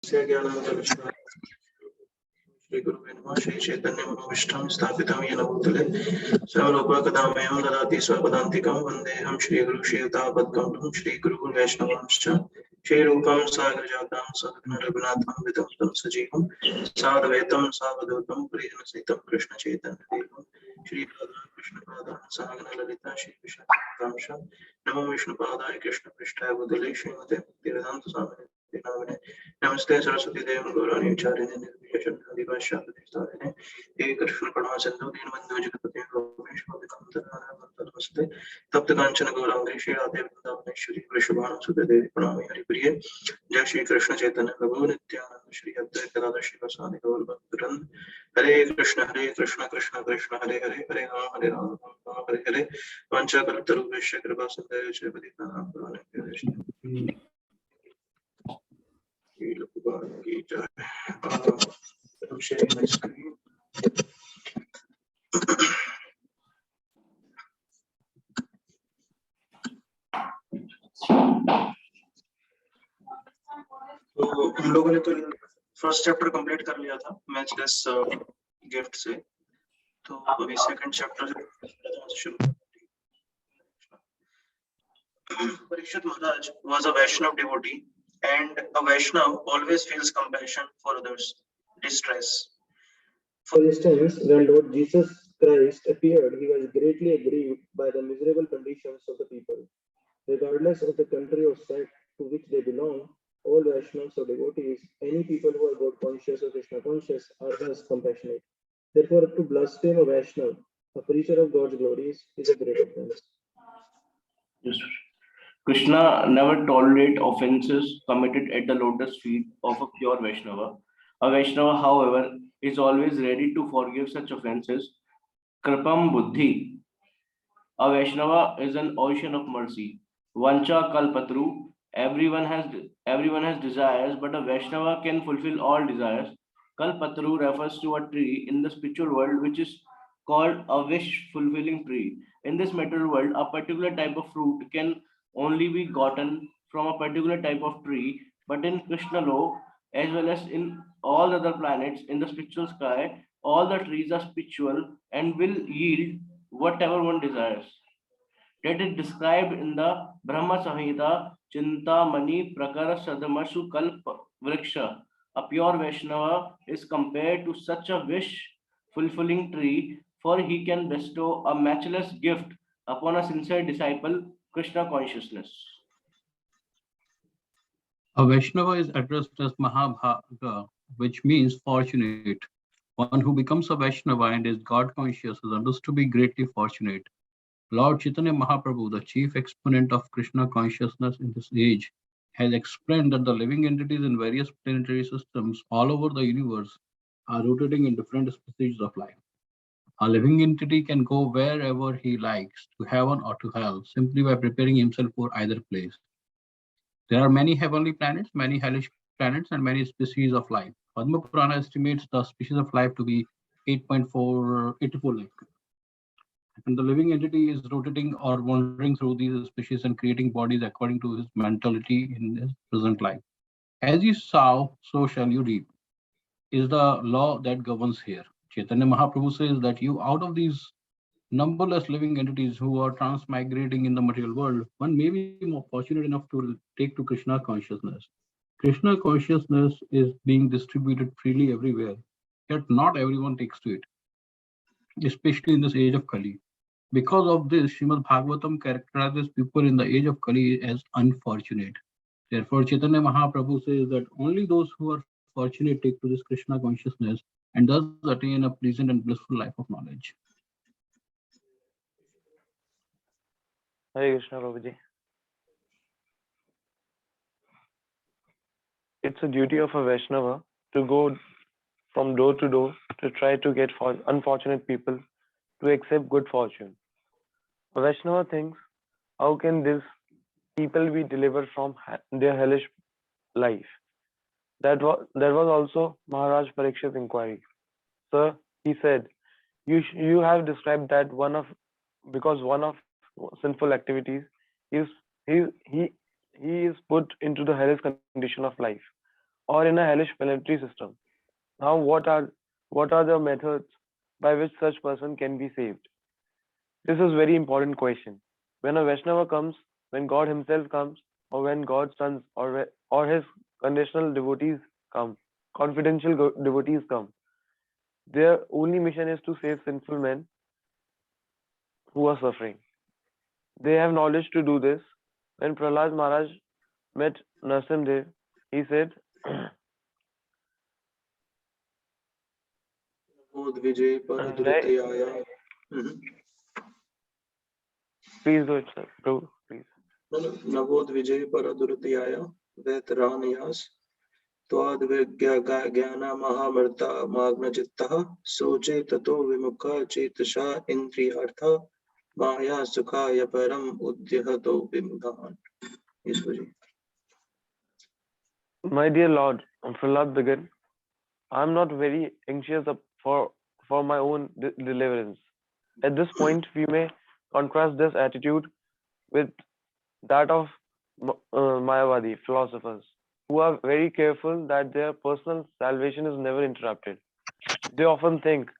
श्री गुरुवे नमः। श्री चैतन्य मनोभीष्टं स्थापितं येन भूतले स्वयं रूपकदामयं ददाति स्वपदान्तिकं वन्देऽहं श्रीगुरुं श्रीयुतापद्कमलं श्रीगुरुं वैष्णवांश्च श्रीरूपं सागरजातं सद्गुणं रघुनाथं वितं तं सजीवं साद्वैतं सावधूतं परिजनसहितं कृष्णचैतन्यदेवं श्रीराधा कृष्णपादान् सागर ललिता श्रीविशाखांश नमो विष्णुपादाय कृष्णपृष्ठाय भूतले श्रीमते भक्तिवेदान्त स्वामिने नामिने नमस्ते सरस्वती देवी गौराणी चारिणे निर्विशेषादिवास्यादिस्तारिणे हे कृष्ण करुणा सिंधु दीनबंधु जगत्पते गोपेश नमस्ते तप्त कांचन गौरांगी श्री राधे वृंदावनेश्वरी वृषभानुसुते देवी प्रणामि हरिप्रिये जय श्री कृष्ण चैतन्य प्रभु नित्यानंद श्री अद्वैत गदाधर श्रीवासादि गौर भक्तवृंद हरे कृष्ण कृष्ण कृष्ण हरे हरे हरे राम हरे हरे वाञ्छाकल्पतरुभ्यश्च कृपा सिन्धुभ्यश्च पतितानां पावनेभ्यो की जय। I'm sharing my screen. तो हम लोगों ने तो फर्स्ट चैप्टर कंप्लीट कर लिया था मैचलेस गिफ्ट से, तो अभी सेकंड चैप्टर शुरू। Parikshit Maharaj was a Vaishnav devotee, and a Vaishnav always feels compassion for others' distress. For instance, when Lord Jesus Christ appeared, he was greatly aggrieved by the miserable conditions of the people. Regardless of the country or sect to which they belong, all Vaishnavas or devotees, any people who are God conscious or Krishna conscious, are thus compassionate. Therefore, to blaspheme a Vaishnav, a preacher of God's glories, is a great offense. Yes. Krishna never tolerates offenses committed at the lotus feet of a pure Vaishnava. A Vaishnava, however, is always ready to forgive such offenses. Kripam Buddhi. A Vaishnava is an ocean of mercy. Vancha Kalpatru. Everyone has desires, but a Vaishnava can fulfill all desires. Kalpatru refers to a tree in the spiritual world which is called a wish-fulfilling tree. In this material world, a particular type of fruit can only be gotten from a particular type of tree, but in Krishna law, as well as in all other planets in the spiritual sky, all the trees are spiritual and will yield whatever one desires. That is described in the Brahma Samhita Chintamani Prakara Sadamasu Kalp Vriksha. A pure Vaishnava is compared to such a wish-fulfilling tree, for he can bestow a matchless gift upon a sincere disciple, Krishna consciousness. A Vaishnava is addressed as Mahabhaga, which means fortunate. One who becomes a Vaishnava and is God conscious is understood to be greatly fortunate. Lord Chaitanya Mahaprabhu, the chief exponent of Krishna consciousness in this age, has explained that the living entities in various planetary systems all over the universe are rotating in different species of life. A living entity can go wherever he likes, to heaven or to hell, simply by preparing himself for either place. There are many heavenly planets, many hellish planets, and many species of life. Padma Purana estimates the species of life to be 84 lakh. And the living entity is rotating or wandering through these species and creating bodies according to his mentality in his present life. As you sow, so shall you reap, is the law that governs here. Chaitanya Mahaprabhu says that you, out of these numberless living entities who are transmigrating in the material world, one may be more fortunate enough to take to Krishna consciousness. Krishna consciousness is being distributed freely everywhere, yet not everyone takes to it, especially in this age of Kali. Because of this, Srimad Bhagavatam characterizes people in the age of Kali as unfortunate. Therefore, Chaitanya Mahaprabhu says that only those who are fortunate take to this Krishna consciousness and thus attain a pleasant and blissful life of knowledge. Hare Krishna, Prabhuji. It's a duty of a Vaishnava to go from door to door to try to get unfortunate people to accept good fortune. A Vaishnava thinks, how can these people be delivered from their hellish life? That was also Maharaj Parikshit's inquiry. Sir, he said, you have described that because one of sinful activities is he is put into the hellish condition of life. or in a hellish planetary system. Now, what are the methods by which such person can be saved? This is very important question. When a Vaishnava comes, when God himself comes, or when God's sons or his conditional devotees come, confidential devotees come, their only mission is to save sinful men who are suffering. They have knowledge to do this. When Prahlad Maharaj met Narsimdev, he said, Vijay Paradurtayaya. please do it, sir. Prabhu, please. Navod Vijay Paradurtayaya Vetranayas Twad Gyana Mahamarta Magna Chitta Soche Tato Vimukha Chetasha Indriyartha Maya Sukhaya Param Udyahato Vimudhan. Yes, Guruji. My dear Lord, Prahlad began, I am not very anxious for my own deliverance. At this point, we may contrast this attitude with that of Mayavadi philosophers, who are very careful that their personal salvation is never interrupted. They often think,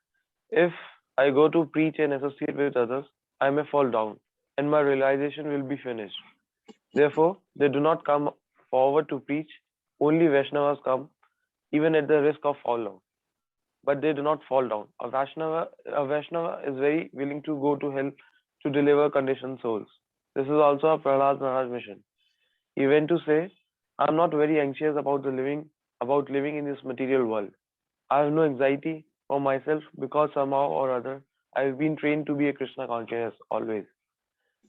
if I go to preach and associate with others, I may fall down, and my realization will be finished. Therefore, they do not come forward to preach. Only Vaishnavas come, even at the risk of falling. But they do not fall down. A Vaishnava is very willing to go to hell to deliver conditioned souls. This is also a Prahlad Maharaj mission. He went to say, I am not very anxious about living in this material world. I have no anxiety for myself because somehow or other I have been trained to be a Krishna conscious always.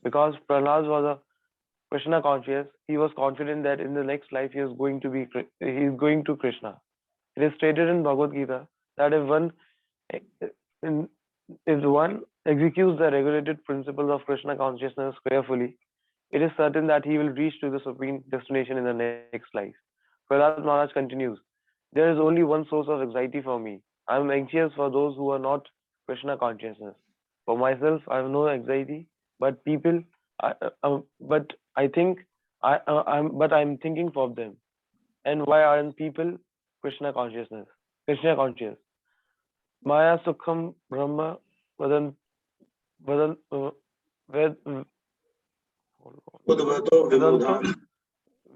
Because Prahlad was a Krishna conscious, he was confident that in the next life he is going to Krishna. It is stated in Bhagavad Gita that if one executes the regulated principles of Krishna consciousness carefully, it is certain that he will reach to the supreme destination in the next life. Prahlad Maharaj continues, there is only one source of anxiety for me. I am anxious for those who are not Krishna consciousness. For myself, I have no anxiety, but I'm thinking for them. And why aren't people Krishna conscious? Maya Sukham Brahma Vadan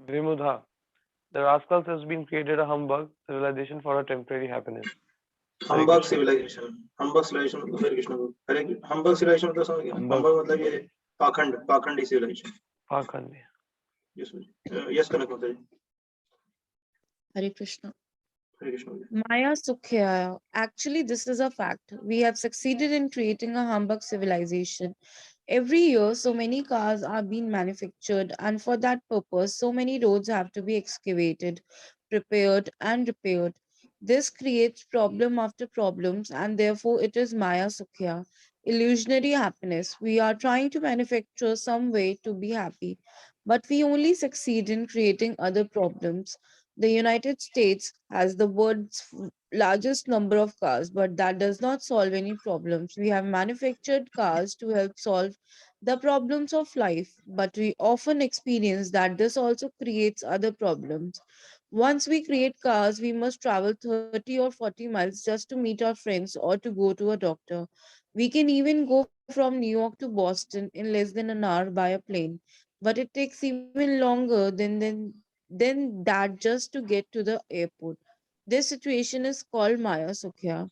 Vimudha. The rascals has been created a humbug civilization for a temporary happiness. Humbug civilization. Humbug civilization मतलब हरे कृष्ण को. Humbug civilization मतलब समझ गया. Humbug मतलब ये पाखंडी civilization. Pakhandi. Yes, yes, Kanak Mataji. Hare Krishna. Hare Krishna. Maya Sukhya. Actually, this is a fact. We have succeeded in creating a humbug civilization. Every year, so many cars are being manufactured, and for that purpose, so many roads have to be excavated, prepared, and repaired. This creates problem after problems, and therefore it is Maya Sukhya, illusionary happiness. We are trying to manufacture some way to be happy, but we only succeed in creating other problems. The United States has the world's largest number of cars, but that does not solve any problems. We have manufactured cars to help solve the problems of life, but we often experience that this also creates other problems. Once we create cars, we must travel 30 or 40 miles just to meet our friends or to go to a doctor. We can even go from New York to Boston in less than an hour by a plane, but it takes even longer than that just to get to the airport. This situation is called Maya Sukhya.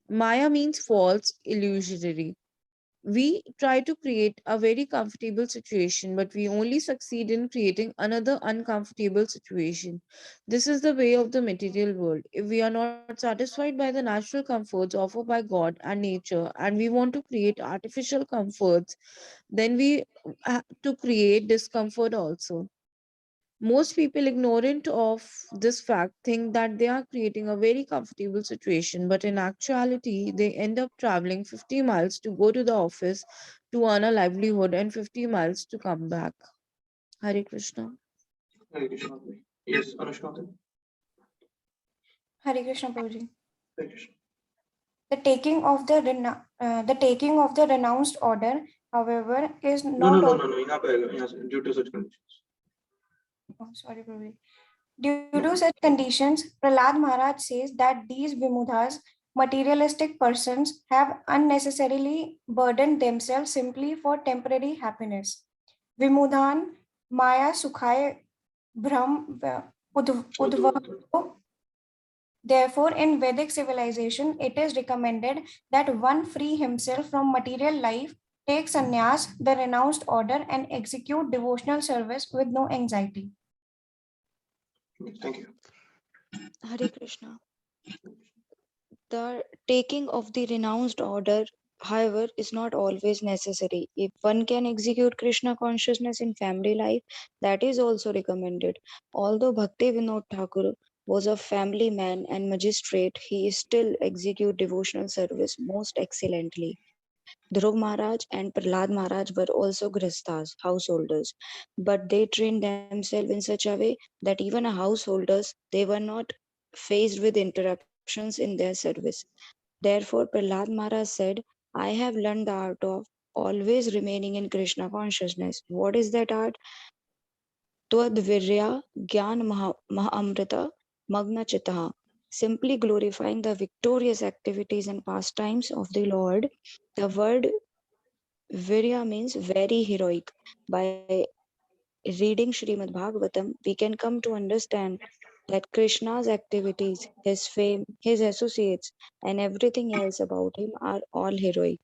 Maya means false, illusory. We try to create a very comfortable situation, but we only succeed in creating another uncomfortable situation. This is the way of the material world. If we are not satisfied by the natural comforts offered by God and nature, and we want to create artificial comforts, then we have to create discomfort also. Most people, ignorant of this fact, think that they are creating a very comfortable situation, but in actuality, they end up traveling 50 miles to go to the office to earn a livelihood and 50 miles to come back. Hare Krishna. Hare Krishna. Yes, Anushka. Hare Krishna Prabhuji. Hare Krishna. The taking of the renounced order, however, is No. not यहाँ पे आएगा यहाँ से due to such conditions. Oh, sorry, Prabhuji. Due to such conditions, Prahlad Maharaj says that these Vimudhas, materialistic persons, have unnecessarily burdened themselves simply for temporary happiness. Vimudhan Maya Sukhaya Brahm Udvaho. Therefore, in Vedic civilization, it is recommended that one free himself from material life, take sannyas, the renounced order, and execute devotional service with no anxiety. Thank you. Hare Krishna. The taking of the renounced order, however, is not always necessary. If one can execute Krishna consciousness in family life, that is also recommended. Although Bhakti Vinod Thakur was a family man and magistrate, he still execute devotional service most excellently. Dhruv Maharaj and Prahlad Maharaj were also grihasthas, householders, but they trained themselves in such a way that even a householders, they were not faced with interruptions in their service. Therefore, Prahlad Maharaj said, I have learned the art of always remaining in Krishna consciousness. What is that art? Twadvirya Gyan Mahamrita Magna Chittaha. Simply glorifying the victorious activities and pastimes of the Lord. The word Virya means very heroic. By reading Srimad Bhagavatam, we can come to understand that Krishna's activities, his fame, his associates, and everything else about him are all heroic.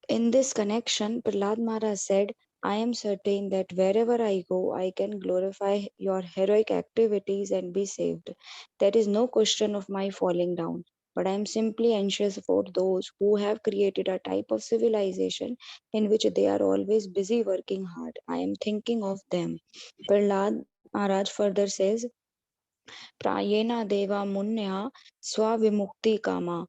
In this connection, Prahlad Maharaj said, I am certain that wherever I go, I can glorify your heroic activities and be saved. There is no question of my falling down, but I am simply anxious for those who have created a type of civilization in which they are always busy working hard. I am thinking of them. Prahlad Maharaj further says, Prayena Deva Munya Swavimukti Kama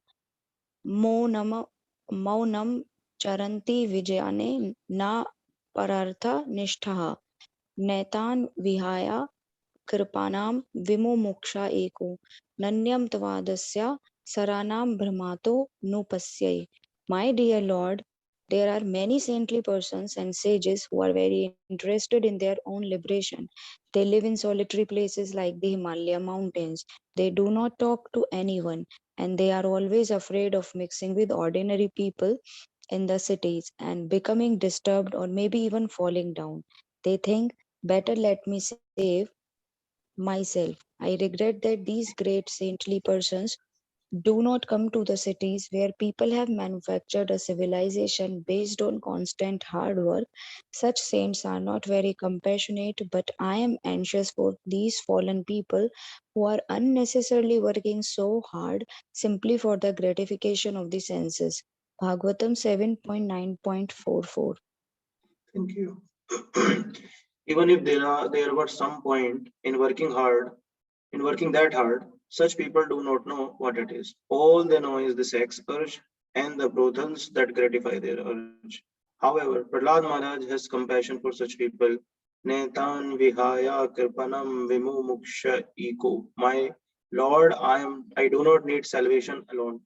Maunam Maunam Charanti Vijayane Na Parartha Nishtha Netan Vihaya Kripanam Vimumuksha Eko Nanyam Tvadasya Saranam Brahmato Nupasyai. My dear Lord, there are many saintly persons and sages who are very interested in their own liberation. They live in solitary places like the Himalaya mountains. They do not talk to anyone, and they are always afraid of mixing with ordinary people in the cities and becoming disturbed or maybe even falling down. They think, better let me save myself. I regret that these great saintly persons do not come to the cities where people have manufactured a civilization based on constant hard work. Such saints are not very compassionate, but I am anxious for these fallen people who are unnecessarily working so hard simply for the gratification of the senses. Bhagavatam 7.9.44. Thank you. Even if there were some point in working that hard, such people do not know what it is. All they know is the sex urge and the brothels that gratify their urge. However, Prahlad Maharaj has compassion for such people. Netan vihaya kirpanam vimu muksha eko. My Lord, I do not need salvation alone.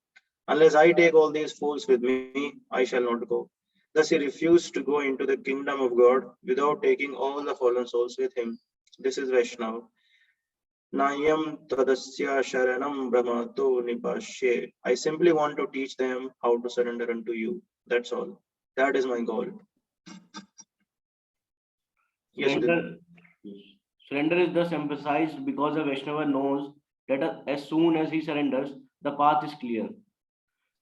Unless I take all these fools with me, I shall not go. Thus he refused to go into the kingdom of God without taking all the fallen souls with him. This is Vaishnava. Nayam tadasya sharanam brahmato nipashye. I simply want to teach them how to surrender unto you. That's all. That is my goal. Yes, Surrender, surrender is thus emphasized because a Vaishnava knows that as soon as he surrenders, the path is clear.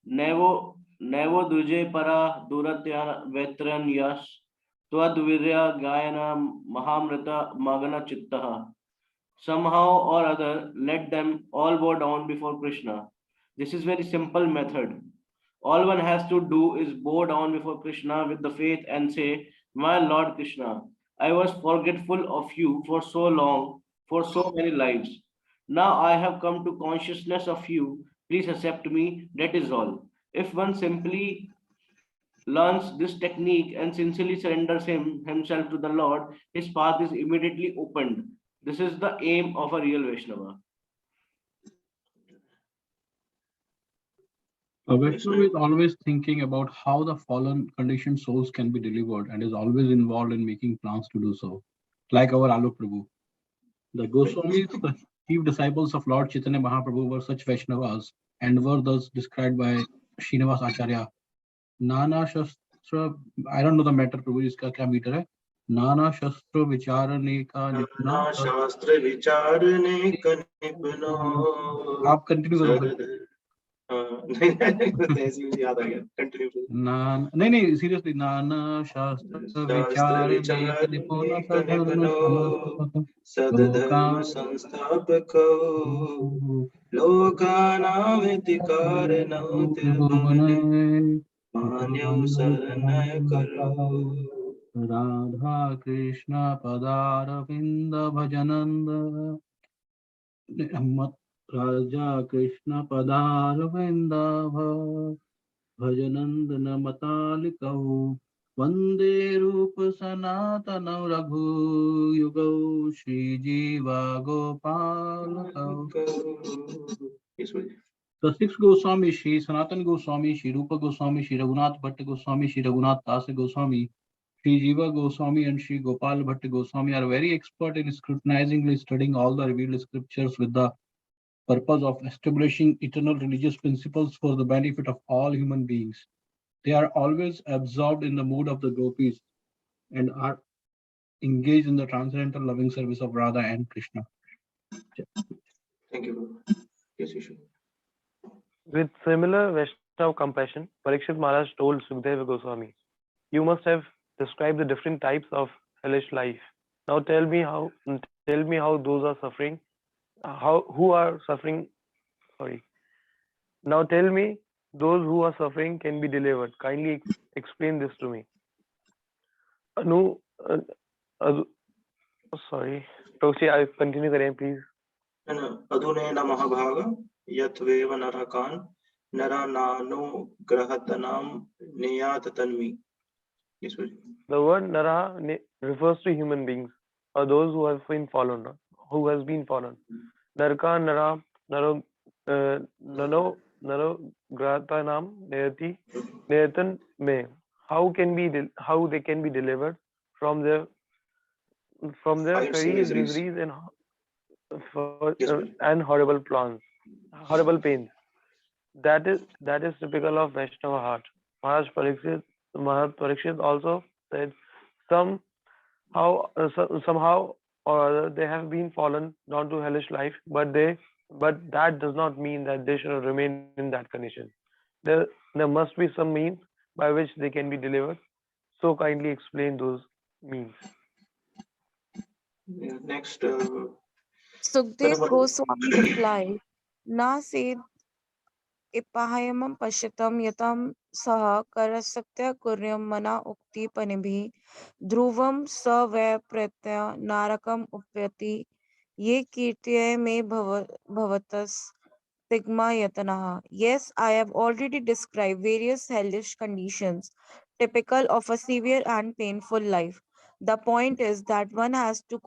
Nevo duje para duratya vetran yash twadvirya gayana mahamrita magana chittaha. Somehow or other, let them all bow down before Krishna. This is very simple method. All one has to do is bow down before Krishna with the faith and say, My Lord Krishna, I was forgetful of you for so long, for so many lives. Now I have come to consciousness of you. Please accept me. That is all. If one simply learns this technique and sincerely surrenders himself to the Lord, his path is immediately opened. This is the aim of a real Vaishnava. A Vaishnava is always thinking about how the fallen conditioned souls can be delivered and is always involved in making plans to do so, like our Alok Prabhu. The Goswamis, the chief disciples of Lord Chaitanya Mahaprabhu, were such Vaishnavas and were thus described by Srinivas Acharya. Nana Shastra, I don't know the meter, Prabhu, iska kya meter hai? Nana Shastra Vicharane ka Nana Nipuna. शास्त्र विचारने का निपुण आप continue करो फिर. सरद नहीं ऐसे ही याद आ गया कंटिन्यू नहीं seriously, नाना शास्त्र शास्त्र विचारने का निपुण विचारने का निपुण सदधर्म संस्थापक लोकानामिति कारणं तिरुभुवने मान्यं शरणय करो राधा कृष्ण पदारविंद भजनंद राजा कृष्ण पदारविंद भजनंद नमतालिकौ वंदे रूप सनातन रघुयुगौ श्रीजीवा गोपालकौ. The six Goswami, Shri Sanatan Goswami, Shri Rupa Goswami, Shri Raghunath Bhatta Goswami, Shri Raghunath Dasa Goswami, Shri Jiva Goswami, and Shri Gopal Bhatta Goswami are very expert in scrutinizingly studying all the revealed scriptures with the purpose of establishing eternal religious principles for the benefit of all human beings. They are always absorbed in the mood of the gopis and are engaged in the transcendental loving service of Radha and Krishna. Thank you. Yes, you should. With similar Vaishnava compassion, Parikshit Maharaj told Sukadeva Goswami, "You must have described the different types of hellish life. Now tell me how those are suffering, who are suffering. Sorry. Now tell me those who are suffering can be delivered. Kindly explain this to me." Anu, sorry. Toshi, I continue again, please. अधुनेन महाभाग यत्वेव नरकान् नरानानुग्रहतनां नियात तन्मि. The word Nara refers to human beings or those who have been fallen, who has been fallen. Narka Nara Naro Gratanam Nayati Nayatan Me. How they can be delivered from their queries, miseries and horrible horrible pains. That is typical of Vaishnava heart. Maharaj Parikshit also said somehow or other they have been fallen down to hellish life, but that does not mean that they should remain in that condition. There must be some means by which they can be delivered. So kindly explain those means. Yeah, next. Sukhdev Goswami replied, "Na se ipahayamam pashitam yatam saha karasatya kuryam mana ukti panibhi dhruvam savya pratya narakam upyati ye kirtya me bhavatas sigma yatanaha." Yes, I have already described various hellish conditions typical of a severe and painful life. The point is that one has to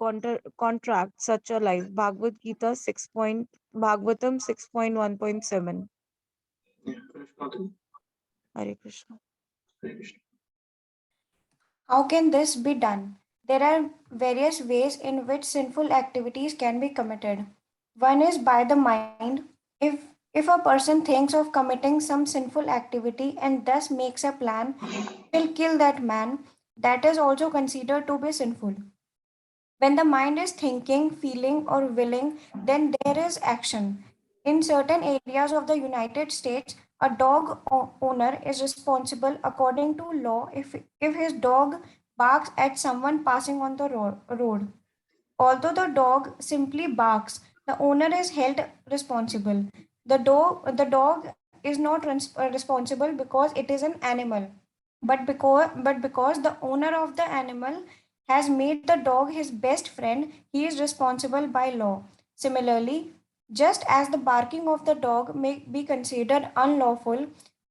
contract such a life. Bhagavad Gita 6. Bhagavatam 6.1.7. Hare Krishna. How can this be done? There are various ways in which sinful activities can be committed. One is by the mind. If a person thinks of committing some sinful activity and thus makes a plan, will kill that man, that is also considered to be sinful. When the mind is thinking, feeling, or willing, then there is action. In certain areas of the United States, a dog owner is responsible according to law if his dog barks at someone passing on the road. Although the dog simply barks, the owner is held responsible. The dog is not responsible because it is an animal, but because the owner of the animal has made the dog his best friend, he is responsible by law. Similarly, just as the barking of the dog may be considered unlawful,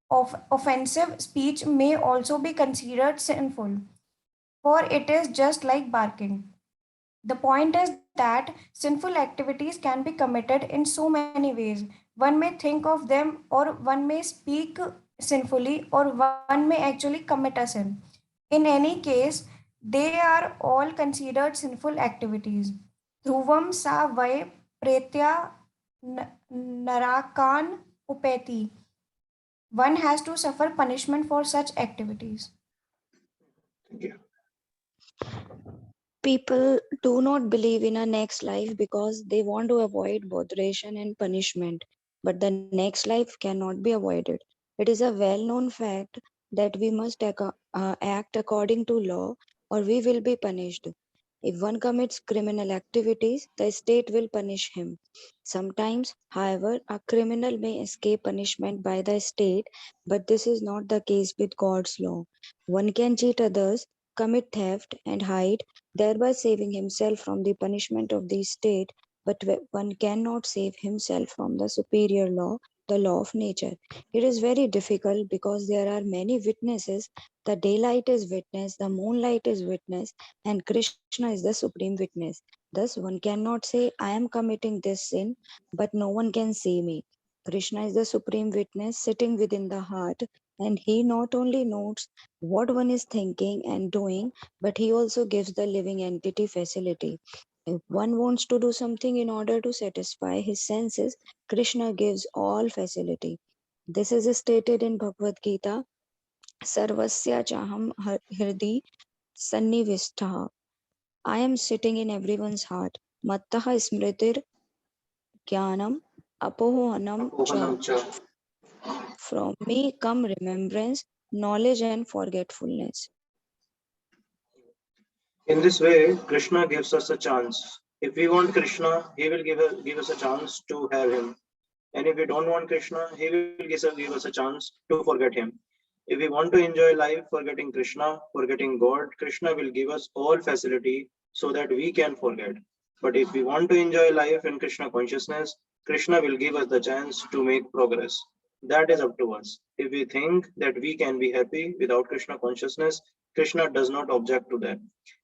offensive speech may also be considered sinful, for it is just like barking. The point is that sinful activities can be committed in so many ways. One may think of them, or one may speak sinfully, or one may actually commit a sin. In any case, they are all considered sinful activities. ध्रुवम सा वै प्रेत्या narakan upeti. One has to suffer punishment for such activities. Thank you. People do not believe in a next life because they want to avoid botheration and punishment, but the next life cannot be avoided. It is a well known fact that we must act according to law or we will be punished. If one commits criminal activities, the state will punish him. Sometimes, however, a criminal may escape punishment by the state, but this is not the case with God's law. One can cheat others, commit theft, and hide, thereby saving himself from the punishment of the state, but one cannot save himself from the superior law, the law of nature. It is very difficult because there are many witnesses. The daylight is witness, the moonlight is witness, and Krishna is the supreme witness. Thus, one cannot say, I am committing this sin, but no one can see me. Krishna is the supreme witness sitting within the heart, and he not only notes what one is thinking and doing, but he also gives the living entity facility. If one wants to do something in order to satisfy his senses, Krishna gives all facility. This is stated in Bhagavad Gita, Sarvasya Chaham Hirdi Sannivistha. I am sitting in everyone's heart. Mattaha Smritir Jnanam Apohanam Apohanam Cha. cha. From me come remembrance, knowledge, and forgetfulness. In this way, Krishna gives us a chance. If we want Krishna, he will give us a chance to have him. And if we don't want Krishna, he will give us a chance to forget him. If we want to enjoy life forgetting Krishna, forgetting God, Krishna will give us all facility so that we can forget. But if we want to enjoy life in Krishna consciousness, Krishna will give us the chance to make progress. That is up to us. If we think that we can be happy without Krishna consciousness, Krishna does not object to that.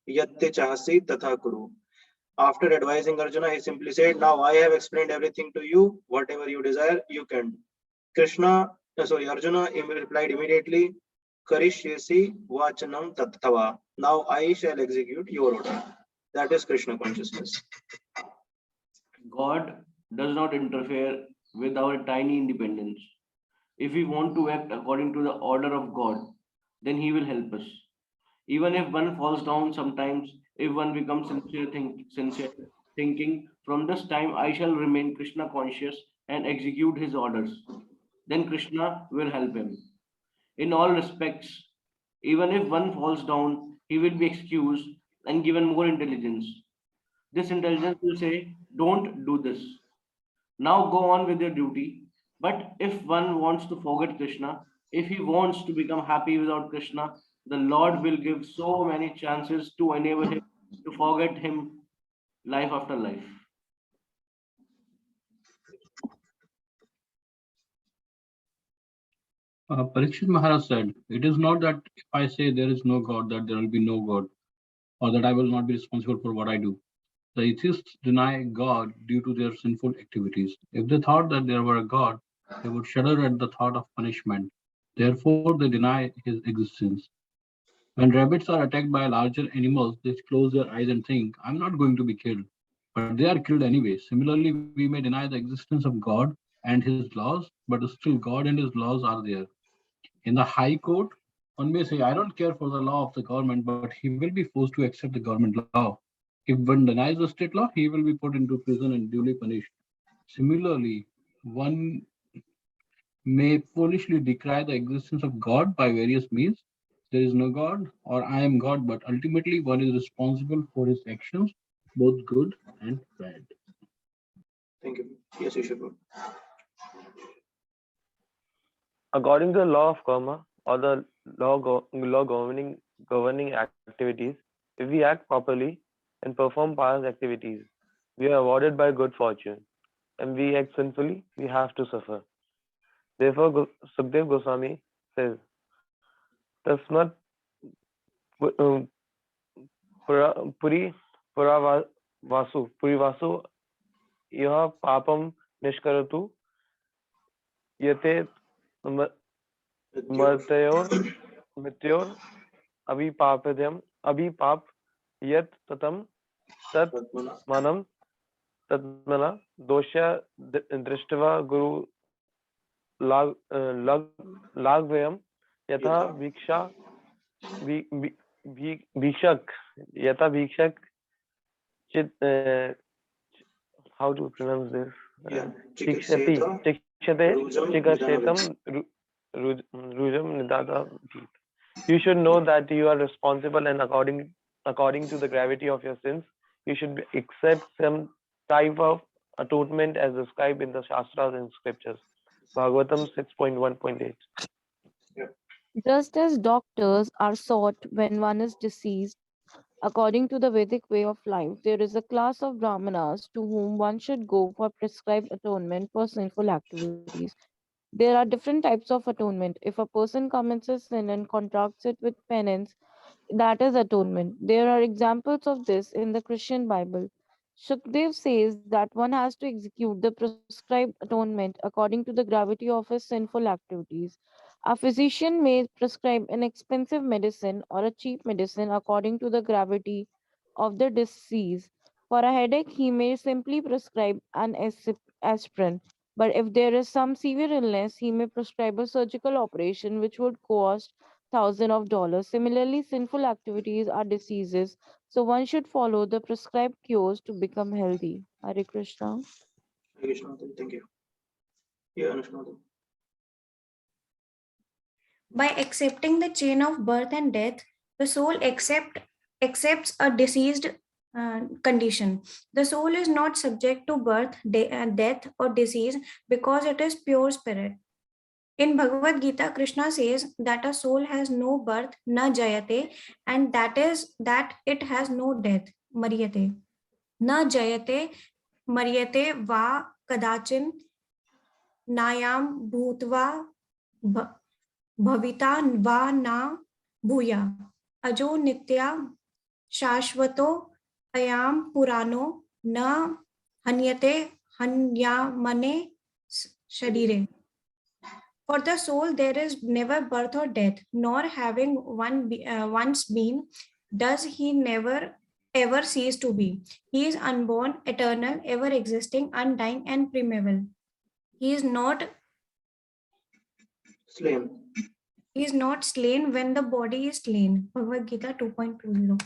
Yatte chahasi tatha kuru. After advising Arjuna, he simply said, now I have explained everything to you. Whatever you desire, you can do. Arjuna replied immediately, Karishyasi vachanam tattava. Now I shall execute your order. That is Krishna consciousness. God does not interfere with our tiny independence. If we want to act according to the order of God, then He will help us. Even if one falls down sometimes, if one becomes sincere thinking, from this time I shall remain Krishna conscious and execute His orders, then Krishna will help him. In all respects, even if one falls down, he will be excused and given more intelligence. This intelligence will say, don't do this. Now go on with your duty. But if one wants to forget Krishna, if he wants to become happy without Krishna, the Lord will give so many chances to enable him to forget him life after life. Parikshit Maharaj said, it is not that if I say there is no God, that there will be no God, or that I will not be responsible for what I do. The atheists deny God due to their sinful activities. If they thought that there were a God, they would shudder at the thought of punishment. Therefore, they deny his existence. When rabbits are attacked by larger animals, they close their eyes and think, I'm not going to be killed. But they are killed anyway. Similarly, we may deny the existence of God and his laws, but still God and his laws are there. In the High Court, one may say, I don't care for the law of the government, but he will be forced to accept the government law. If one denies the state law, he will be put into prison and duly punished. Similarly, one may foolishly decry the existence of God by various means. There is no God, or I am God, but ultimately one is responsible for his actions, both good and bad. Thank you. Yes, Ishwar. According to the law of karma or the law governing activities, if we act properly and perform pious activities, we are awarded by good fortune. And we act sinfully, we have to suffer. Therefore, Sukdev Goswami says, Tasmat Puri Vasu Yaha Papam Nishkaratu Yate Martayor Mityor Abhipap Yat Tatam Tat Manam तत्मला दोष्य दृष्ट्वा गुरु लाघ्वयम् यथा भिक्षक चित how to pronounce this? Chikshate chikashetam rujam nidada. You should know that you are responsible, and according to the gravity of your sins, you should accept some type of atonement as described in the Shastras and scriptures. Bhagavatam 6.1.8. Just as doctors are sought when one is deceased, according to the Vedic way of life, there is a class of Brahmanas to whom one should go for prescribed atonement for sinful activities. There are different types of atonement. If a person commits a sin and contracts it with penance, that is atonement. There are examples of this in the Christian Bible. Shukdev says that one has to execute the prescribed atonement according to the gravity of his sinful activities. A physician may prescribe an expensive medicine or a cheap medicine according to the gravity of the disease. For a headache, he may simply prescribe an aspirin. But if there is some severe illness, he may prescribe a surgical operation which would cost thousands of dollars. Similarly, sinful activities are diseases, so one should follow the prescribed cures to become healthy. Hare Krishna. Hare Krishna. Thank you. Yeah, Anushka. By accepting the chain of birth and death, the soul accepts a deceased condition. The soul is not subject to birth, death, or disease because it is pure spirit. In Bhagavad Gita, Krishna says that a soul has no birth, na jayate, and that is that it has no death, maryate. Na jayate, maryate va kadachin nayam bhutva भविता वा न भूया अजो नित्या शाश्वतो अयाम पुराणो न हन्यते हन्यामने शरीरे. For the soul, there is never birth or death, nor having once been, does he never ever cease to be. He is unborn, eternal, ever existing, undying, and primeval. He is not Slain. He is not slain when the body is slain. Bhagavad Gita 2.20.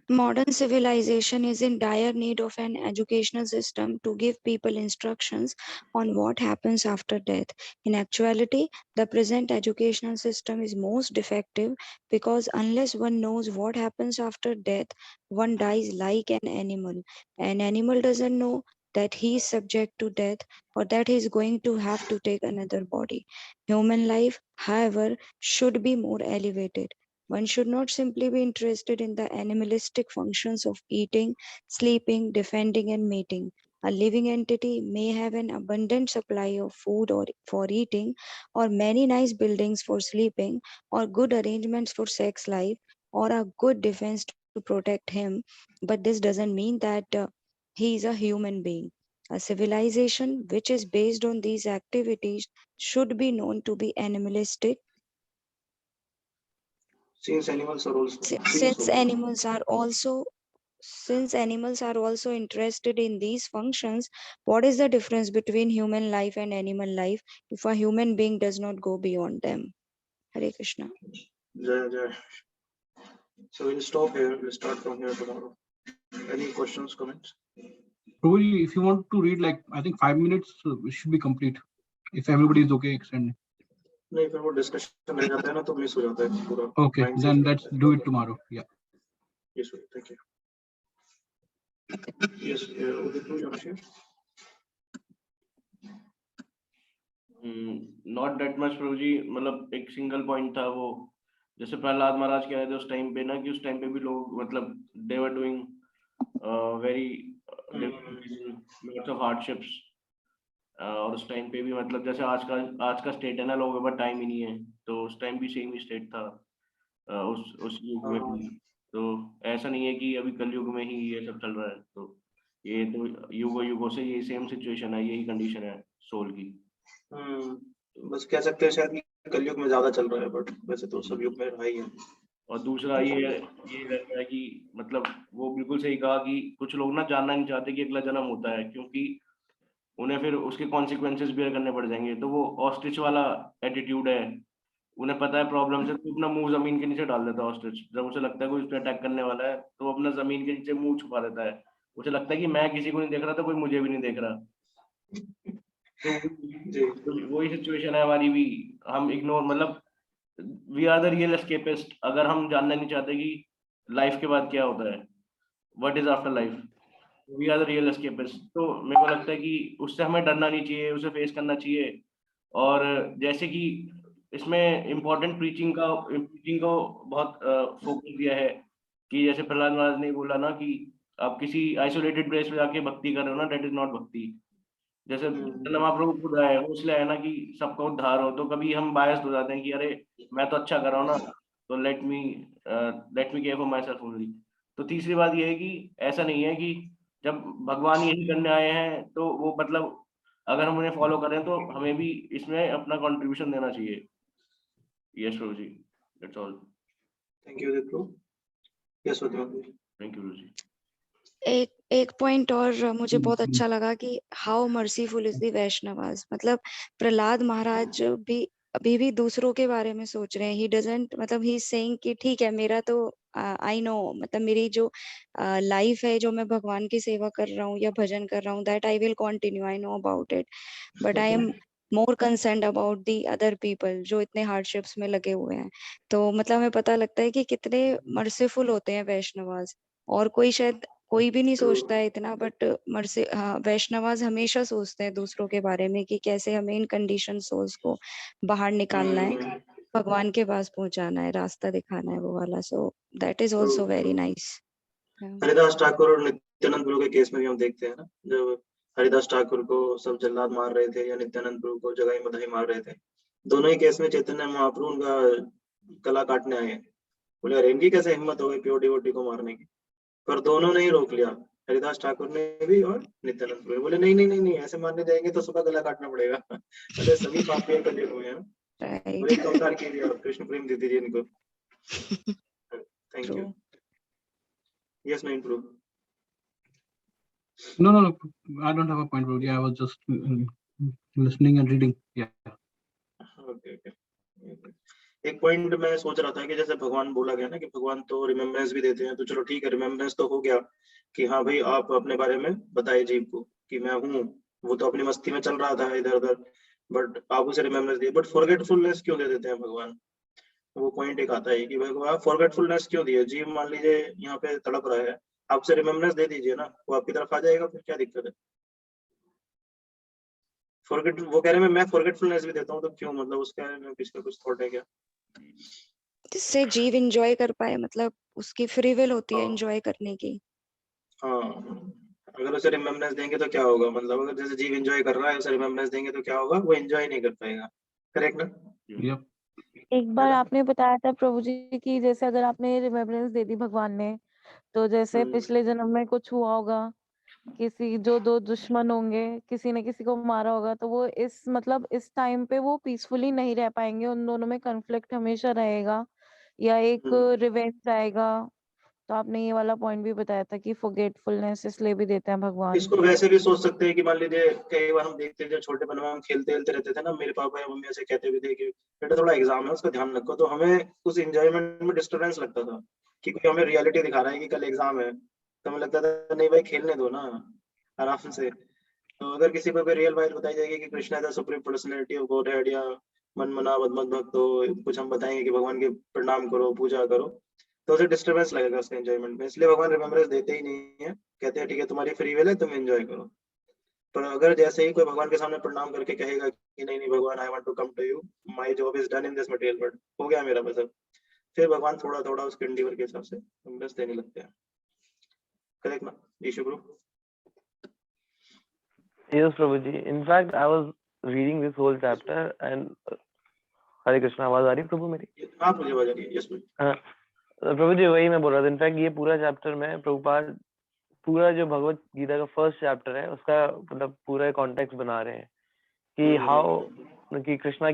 Modern civilization is in dire need of an educational system to give people instructions on what happens after death. In actuality, the present educational system is most defective because unless one knows what happens after death, one dies like an animal. An animal doesn't know that he is subject to death or that he is going to have to take another body. Human life, however, should be more elevated. One should not simply be interested in the animalistic functions of eating, sleeping, defending, and mating. A living entity may have an abundant supply of food or for eating, or many nice buildings for sleeping, or good arrangements for sex life, or a good defense to protect him. But this doesn't mean that he is a human being. A civilization which is based on these activities should be known to be animalistic. Since animals are also Since animals are also interested in these functions, what is the difference between human life and animal life if a human being does not go beyond them? Hare Krishna. Jai Jai. So we'll stop here. We'll start from here tomorrow. Any questions, comments? Probably, if you want to read, like, I think 5 minutes should be complete. If everybody is okay, extend. नहीं फिर वो discussion रह जाता है ना तो miss हो जाता है पूरा. Okay, then let's do it tomorrow. Yeah. Yes, sir. Thank you. Yes, Udit, you want to share? Not that much Prabhu ji. मतलब एक सिंगल पॉइंट था वो, जैसे प्रहलाद महाराज कह रहे थे उस टाइम पे ना कि उस टाइम पे भी लोग मतलब they were doing very lots of hardships. और उस टाइम पे भी मतलब जैसे आज का स्टेट है ना, लोगों के पास टाइम ही नहीं है, तो उस टाइम भी सेम ही स्टेट था उस युग में भी. तो ऐसा नहीं है कि अभी कलयुग में ही ये सब चल रहा है. तो ये तो युगों से ये सेम सिचुएशन है, यही कंडीशन है सोल की. बस कह सकते हैं शायद कलयुग में ज्यादा चल रहा है, बट वैसे तो सब युग में रहा ही है. और दूसरा ये रहता है कि मतलब वो बिल्कुल सही कहा कि कुछ लोग ना जानना नहीं चाहते कि अगला जन्म होता है, क्योंकि उन्हें फिर उसके कॉन्सिक्वेंसेस बेयर करने पड़ जाएंगे। तो वो ऑस्ट्रिच वाला एटीट्यूड है, उन्हें पता है प्रॉब्लम से, तो अपना मुंह जमीन के नीचे डाल देता है ऑस्ट्रिच। जब उसे लगता है कोई उस पर अटैक करने वाला है तो वो अपना जमीन के नीचे मुंह छुपा देता है। उसे लगता है कि मैं किसी को नहीं देख रहा तो कोई मुझे भी नहीं देख रहा। तो जी वही सिचुएशन है हमारी भी। हम इग्नोर मतलब we are the real escapist. अगर हम जानना नहीं चाहते कि लाइफ के बाद क्या होता है, what is after life, we are the real escapist. तो मेरे को लगता है कि उससे हमें डरना नहीं चाहिए, उसे फेस करना चाहिए। और जैसे कि इसमें इम्पोर्टेंट प्रीचिंग को बहुत फोकस दिया है कि जैसे प्रहलाद महाराज ने बोला ना कि आप किसी आइसोलेटेड प्लेस में जाके भक्ति कर रहे हो ना, दैट इज नॉट भक्ति। जैसे चैतन्य महाप्रभु खुद आए, वो इसलिए है ना कि सबका उद्धार हो। तो कभी हम बायस्ड हो जाते हैं कि अरे मैं तो अच्छा कर रहा हूँ ना, तो let me care for my self only. तो तीसरी बात ये है कि ऐसा नहीं है कि जब भगवान यही करने आए हैं तो वो मतलब अगर हम उन्हें फॉलो करें तो हमें भी इसमें अपना कंट्रीब्यूशन देना चाहिए। Yes Prabhu ji, that's all. Thank you Deepu. Yes वदमा। Thank you Prabhu ji. एक पॉइंट और मुझे बहुत अच्छा लगा कि how merciful is the Vaishnavas. मतलब प्रहलाद महाराज भी अभी भी दूसरों के बारे में सोच रहे हैं। ही डजंट मतलब ही इज सेइंग कि ठीक है मेरा तो आई नो, मतलब मेरी जो लाइफ है, जो मैं भगवान की सेवा कर रहा हूँ या भजन कर रहा हूँ, that I will continue, I know about it, but I am more concerned about the other people जो इतने हार्डशिप्स में लगे हुए हैं। तो मतलब हमें पता लगता है कि कितने मर्सीफुल होते हैं वैष्णवास। और कोई शायद कोई भी नहीं सोचता है इतना, बट वैष्णवास हमेशा सोचते हैं दूसरों के बारे में कि कैसे हमें इन कंडीशन सोल्स को बाहर निकालना है, भगवान के पास पहुंचाना है, रास्ता दिखाना है, वो वाला। So that is also very nice. Haridas Thakur और नित्यानंद प्रभु के केस में भी हम देखते हैं ना, जब हरिदास ठाकुर को सब जल्लाद मार रहे थे या नित्यानंद प्रभु को जगाई मधाई मार रहे थे, दोनों ही केस में चैतन्य महाप्रभु उनका गला काटने आए। बोले अरे इनकी कैसे हिम्मत हो गई प्योर डिवोटी को मारने की। पर दोनों ने ही रोक लिया, हरिदास ठाकुर ने भी और नित्यानंद प्रभु। बोले नहीं नहीं नहीं नहीं, ऐसे मारने जाएंगे तो सुबह गला काटना पड़ेगा। अरे सभी पापी कले हुए हैं। बोले राइट। एक अवतार कीजिए आप, कृष्ण प्रेम दे दीजिए इनको। Thank you. ट्रू। यस नहीं प्रभु। No, I don't have a point, Rudy. I was just listening and reading. Yeah. Okay okay. एक पॉइंट मैं सोच रहा था कि जैसे भगवान बोला गया ना कि भगवान तो रिमेम्बरेंस भी देते हैं, तो चलो ठीक है, रिमेम्बरेंस तो हो गया कि हाँ भाई आप अपने बारे में बताइए जीव को कि मैं हूँ। वो तो अपनी मस्ती में चल रहा था इधर उधर, बट आप उसे रिमेम्बरेंस दिए। बट फॉरगेटफुलनेस क्यों दे देते हैं भगवान? वो पॉइंट एक आता है कि भगवान फॉरगेटफुलनेस क्यों दिए? जीव मान लीजिए यहाँ पे तड़प रहा है, आप उसे रिमेम्बरेंस दे दीजिए ना, वो आपकी तरफ आ जाएगा, फिर क्या दिक्कत है? फॉरगेट वो कह रहे हैं मैं फॉरगेटफुलनेस भी देता हूँ, तो क्यों? मतलब उसका किसका कुछ थॉट है क्या? जिससे जीव एंजॉय कर पाए, मतलब उसकी फ्री विल होती है एंजॉय करने की। हाँ, अगर उसे रिमेम्बरेंस देंगे तो क्या होगा? मतलब अगर जैसे जीव एंजॉय कर रहा है, उसे रिमेम्बरेंस देंगे तो क्या होगा? वो एंजॉय नहीं कर पाएगा। करेक्ट ना? Yep. एक बार आपने बताया था प्रभु जी कि जैसे अगर आपने रिमेम्बरेंस दे दी भगवान ने, तो जैसे पिछले जन्म में कुछ हुआ होगा, किसी जो दो दुश्मन होंगे, किसी ने किसी को मारा होगा, तो वो इस मतलब इस टाइम पे वो पीसफुली नहीं रह पाएंगे, उन दोनों में कॉन्फ्लिक्ट हमेशा रहेगा या एक रिवेंज आएगा। तो आपने ये वाला पॉइंट भी बताया था कि फॉरगेटफुलनेस इसलिए भी देते हैं भगवान। इसको वैसे भी सोच सकते हैं कि मान लीजिए कई बार हम देखते थे छोटेपन में, हम खेलते रहते थे ना, मेरे पापा या मम्मी ऐसे कहते भी थे कि बेटा थोड़ा एग्जाम है उसका ध्यान रखो, तो हमें उस एंजॉयमेंट में डिस्टर्बेंस लगता था कि कोई हमें रियलिटी दिखा रहा है कि कल एग्जाम है, तो हमें लगता था नहीं भाई खेलने दो ना आराम से। तो अगर किसी को कोई रियल बात बताई जाएगी कि Krishna is the supreme personality of godhead या मन मना मत भक्त, तो कुछ हम बताएंगे कि भगवान के प्रणाम करो, पूजा करो, तो उसे डिस्टर्बेंस लगेगा उसके एंजॉयमेंट में। इसलिए भगवान रिमेम्बरेंस देते ही नहीं है, कहते हैं ठीक है तुम्हारी फ्री विल है, तुम एंजॉय करो। पर अगर जैसे ही कोई भगवान के सामने प्रणाम करके कहेगा कि नहीं नहीं भगवान I want to come to you, my job is done in this material world, हो गया मेरा बस अब, फिर भगवान थोड़ा थोड़ा उसके एंडीवर के हिसाब से रिमेम्बरेंस देने लगते हैं। करेक्ट ना Ishu bro? Yes, Prabhuji. In fact, I was reading this whole chapter and हरे कृष्णा, आवाज आ रही है प्रभु मेरी? हाँ मुझे आवाज आ रही है। यस हाँ, प्रभु जी वही मैं बोल रहा था। इनफैक्ट ये पूरा चैप्टर में प्रभुपाद पूरा जो भगवत गीता का फर्स्ट चैप्टर है उसका मतलब पूरा कॉन्टेक्स्ट बना रहे हैं कि हाउ कि कृष्णा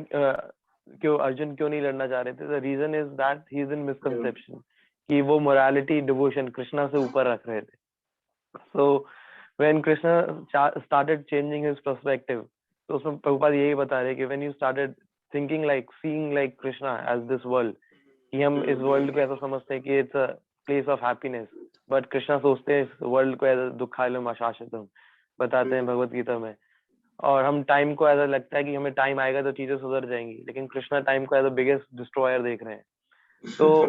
क्यों अर्जुन क्यों नहीं लड़ना चाह रहे थे? The reason is that he is in misconception कि वो मोरालिटी डिवोशन कृष्णा से ऊपर रख रहे थे. So when Krishna started changing his perspective, तो उसमें प्रभुपाद यही बता रहे कि when you started thinking like seeing like Krishna as this world, कि हम इस वर्ल्ड को ऐसा समझते हैं कि it's a place of happiness, but Krishna सोचते हैं इस वर्ल्ड को एज दुखालयम अशाश्वतम, बताते हैं भगवत गीता में. और हम टाइम को ऐसा लगता है कि हमें टाइम आएगा तो चीजें सुधर जाएंगी, लेकिन कृष्णा टाइम को एज अ बिगेस्ट डिस्ट्रॉयर देख रहे हैं. तो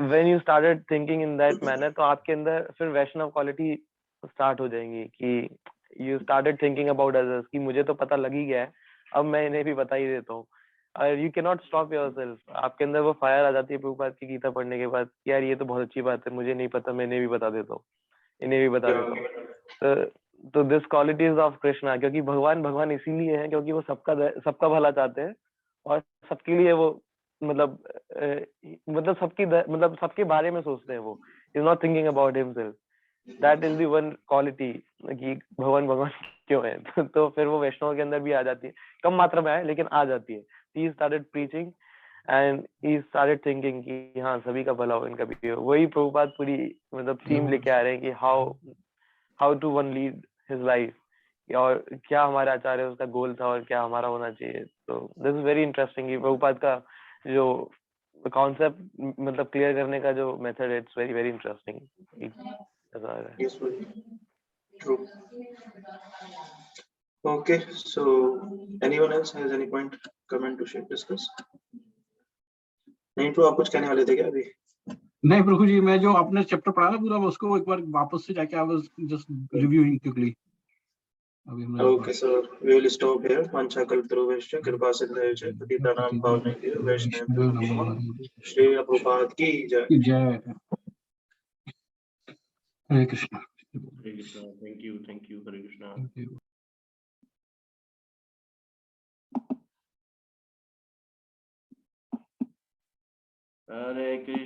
when you started thinking in that manner, तो आपके अंदर फिर वैष्णव क्वालिटी स्टार्ट हो जाएंगी कि you started thinking about others, कि मुझे तो पता लग ही गया है, अब मैं इन्हें भी बता ही देता हूँ. You can not stop yourself. आपके अंदर वो फायर आ जाती है प्रभुपाद की गीता पढ़ने के बाद, यार ये तो बहुत अच्छी बात है, मुझे नहीं पता, मैं इन्हें भी बता देता हूँ, इन्हें भी बता देता हूँ. तो दिस क्वालिटीज ऑफ कृष्णा, क्योंकि भगवान भगवान इसीलिए है क्योंकि वो सबका भला चाहते हैं, और सबके लिए वो मतलब सबके बारे में सोचते हैं. वो is not thinking about himself. That is the one quality कि भगवान भगवान क्यों है. तो फिर वो वैष्णव के अंदर भी आ जाती है, कम मात्रा में है लेकिन आ जाती है. He started preaching and he started thinking कि हाँ सभी का भला हो, इनका भी हो. वही प्रभुपाद पूरी मतलब थीम लेके आ रहे हैं कि how to one lead his life, और क्या हमारा आचार्य उसका गोल था और क्या हमारा होना चाहिए. तो this is very interesting. Prabhupada का जो कॉन्सेप्ट मतलब क्लियर करने का जो method, it's very very interesting. Yes, true. Okay, so anyone else has any point, comment to share, discuss? नहीं तो आप कुछ कहने वाले थे क्या अभी? नहीं प्रभु जी, मैं जो आपने चैप्टर पढ़ा ना पूरा, मैं उसको एक बार वापस से जाके I was just reviewing quickly. अभी हमने Okay, so we will stop here. Vancha kalpatarubhascha कृपा सिंधुभ्यश्च पतितानां पावनेभ्यो वैष्णवेभ्यो नमः. श्री प्रभुपाद की जय. जय. हरे Krishna. Hare Krishna. Thank you. Hare Krishna. Thank you. Hare Krishna.